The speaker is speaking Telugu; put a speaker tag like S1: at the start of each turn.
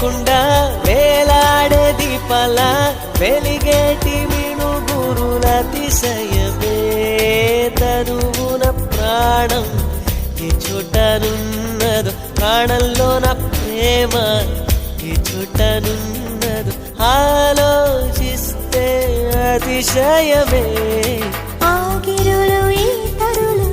S1: లేకుండా వేలాడే దీపాల వెలిగేటి మిణుగురుల అతిశయమే తనువున ప్రాణం ఈ చోటనున్నదు ప్రాణంలో నా ప్రేమ ఈ చోటనున్నదు ఆలోచిస్తే అతిశయమే
S2: ఆగిరులు ఈ తరులు